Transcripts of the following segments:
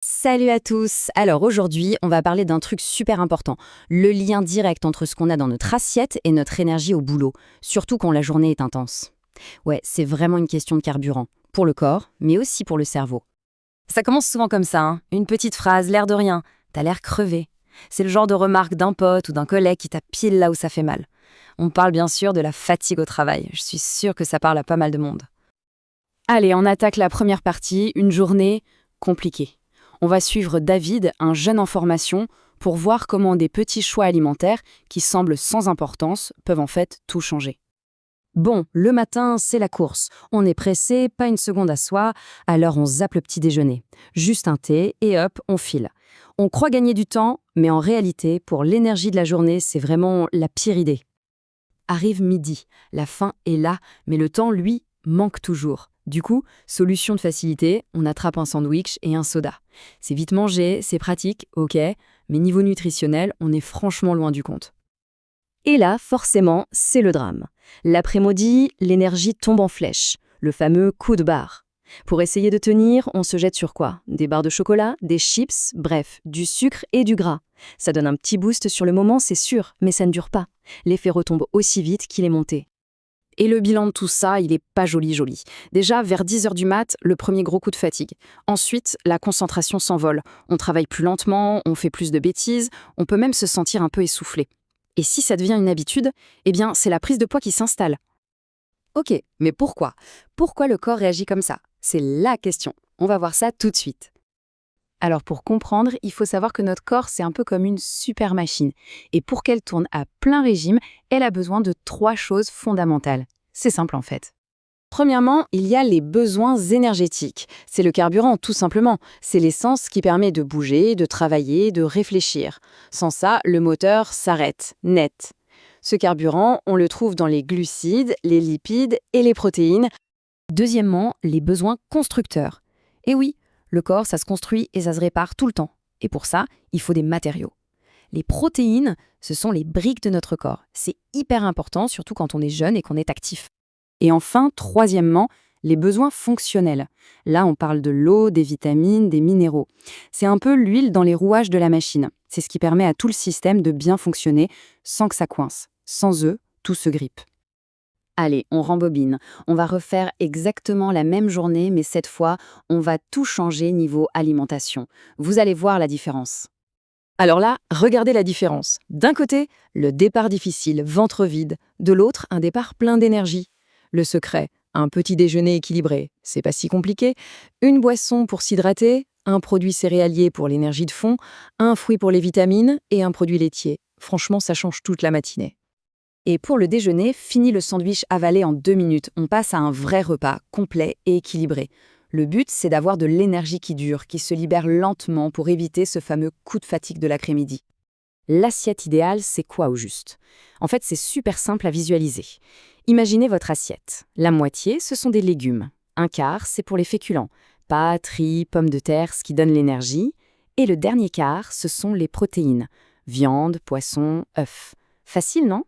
Salut à tous. Alors aujourd'hui, on va parler d'un truc super important, le lien direct entre ce qu'on a dans notre assiette et notre énergie au boulot, surtout quand la journée est intense. Ouais, c'est vraiment une question de carburant, pour le corps, mais aussi pour le cerveau. Ça commence souvent comme ça, hein, une petite phrase, l'air de rien, t'as l'air crevé. C'est le genre de remarque d'un pote ou d'un collègue qui tape pile là où ça fait mal. On parle bien sûr de la fatigue au travail, je suis sûre que ça parle à pas mal de monde. Allez, on attaque la première partie, une journée compliquée. On va suivre David, un jeune en formation, pour voir comment des petits choix alimentaires, qui semblent sans importance, peuvent en fait tout changer. Bon, le matin, c'est la course. On est pressé, pas une seconde à soi, alors on zappe le petit déjeuner. Juste un thé et hop, on file. On croit gagner du temps, mais en réalité, pour l'énergie de la journée, c'est vraiment la pire idée. Arrive midi, la faim est là, mais le temps, lui, manque toujours. Du coup, solution de facilité, on attrape un sandwich et un soda. C'est vite mangé, c'est pratique, ok, mais niveau nutritionnel, on est franchement loin du compte. Et là, forcément, c'est le drame. L'après-midi, l'énergie tombe en flèche, le fameux coup de barre. Pour essayer de tenir, on se jette sur quoi? Des barres de chocolat, des chips, bref, du sucre et du gras. Ça donne un petit boost sur le moment, c'est sûr, mais ça ne dure pas. L'effet retombe aussi vite qu'il est monté. Et le bilan de tout ça, il est pas joli. Déjà, vers 10 heures du mat, le premier gros coup de fatigue. Ensuite, la concentration s'envole. On travaille plus lentement, on fait plus de bêtises, on peut même se sentir un peu essoufflé. Et si ça devient une habitude, eh bien, c'est la prise de poids qui s'installe. Ok, mais pourquoi? Pourquoi le corps réagit comme ça? C'est la question. On va voir ça tout de suite. Alors pour comprendre, il faut savoir que notre corps, c'est un peu comme une super machine. Et pour qu'elle tourne à plein régime, elle a besoin de 3 choses fondamentales. C'est simple en fait. Premièrement, il y a les besoins énergétiques. C'est le carburant, tout simplement. C'est l'essence qui permet de bouger, de travailler, de réfléchir. Sans ça, le moteur s'arrête, net. Ce carburant, on le trouve dans les glucides, les lipides et les protéines. Deuxièmement, les besoins constructeurs. Et oui, le corps, ça se construit et ça se répare tout le temps. Et pour ça, il faut des matériaux. Les protéines, ce sont les briques de notre corps. C'est hyper important, surtout quand on est jeune et qu'on est actif. Et enfin, troisièmement, les besoins fonctionnels. Là, on parle de l'eau, des vitamines, des minéraux. C'est un peu l'huile dans les rouages de la machine. C'est ce qui permet à tout le système de bien fonctionner sans que ça coince. Sans eux, tout se grippe. Allez, on rembobine. On va refaire exactement la même journée, mais cette fois, on va tout changer niveau alimentation. Vous allez voir la différence. Alors là, regardez la différence. D'un côté, le départ difficile, ventre vide. De l'autre, un départ plein d'énergie. Le secret, un petit déjeuner équilibré. C'est pas si compliqué. Une boisson pour s'hydrater, un produit céréalier pour l'énergie de fond, un fruit pour les vitamines et un produit laitier. Franchement, ça change toute la matinée. Et pour le déjeuner, fini le sandwich avalé en 2 minutes. On passe à un vrai repas, complet et équilibré. Le but, c'est d'avoir de l'énergie qui dure, qui se libère lentement pour éviter ce fameux coup de fatigue de l'après-midi. L'assiette idéale, c'est quoi au juste? En fait, c'est super simple à visualiser. Imaginez votre assiette. La moitié, ce sont des légumes. Un quart, c'est pour les féculents. Pâtes, riz, pommes de terre, ce qui donne l'énergie. Et le dernier quart, ce sont les protéines. Viande, poisson, œufs. Facile, non?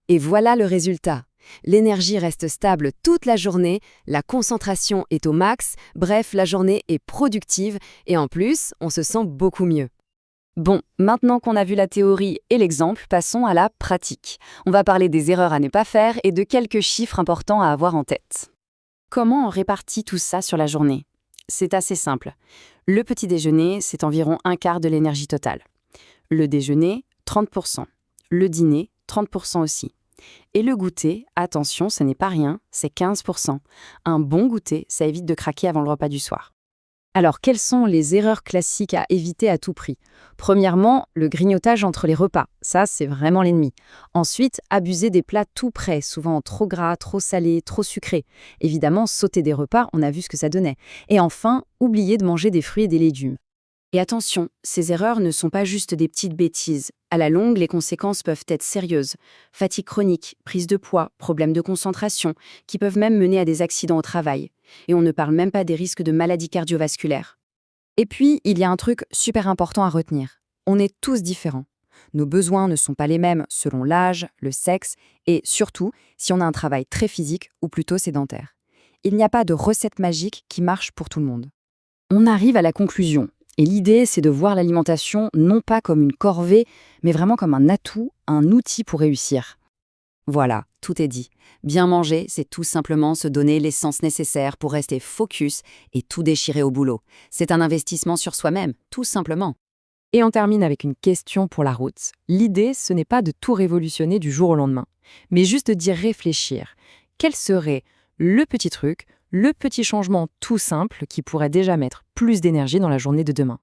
Et voilà le résultat. L'énergie reste stable toute la journée, la concentration est au max, bref, la journée est productive et en plus, on se sent beaucoup mieux. Bon, maintenant qu'on a vu la théorie et l'exemple, passons à la pratique. On va parler des erreurs à ne pas faire et de quelques chiffres importants à avoir en tête. Comment on répartit tout ça sur la journée? C'est assez simple. Le petit déjeuner, c'est environ un quart de l'énergie totale. Le déjeuner, 30%. Le dîner, 30% aussi. Et le goûter, attention, ce n'est pas rien, c'est 15%. Un bon goûter, ça évite de craquer avant le repas du soir. Alors, quelles sont les erreurs classiques à éviter à tout prix? Premièrement, le grignotage entre les repas. Ça, c'est vraiment l'ennemi. Ensuite, abuser des plats tout prêts, souvent trop gras, trop salés, trop sucrés. Évidemment, sauter des repas, on a vu ce que ça donnait. Et enfin, oublier de manger des fruits et des légumes. Et attention, ces erreurs ne sont pas juste des petites bêtises. À la longue, les conséquences peuvent être sérieuses. Fatigue chronique, prise de poids, problèmes de concentration, qui peuvent même mener à des accidents au travail. Et on ne parle même pas des risques de maladies cardiovasculaires. Et puis, il y a un truc super important à retenir. On est tous différents. Nos besoins ne sont pas les mêmes selon l'âge, le sexe et surtout si on a un travail très physique ou plutôt sédentaire. Il n'y a pas de recette magique qui marche pour tout le monde. On arrive à la conclusion. Et l'idée, c'est de voir l'alimentation non pas comme une corvée, mais vraiment comme un atout, un outil pour réussir. Voilà, tout est dit. Bien manger, c'est tout simplement se donner l'essence nécessaire pour rester focus et tout déchirer au boulot. C'est un investissement sur soi-même, tout simplement. Et on termine avec une question pour la route. L'idée, ce n'est pas de tout révolutionner du jour au lendemain, mais juste d'y réfléchir. Quel serait le petit truc, le petit changement tout simple qui pourrait déjà mettre plus d'énergie dans la journée de demain?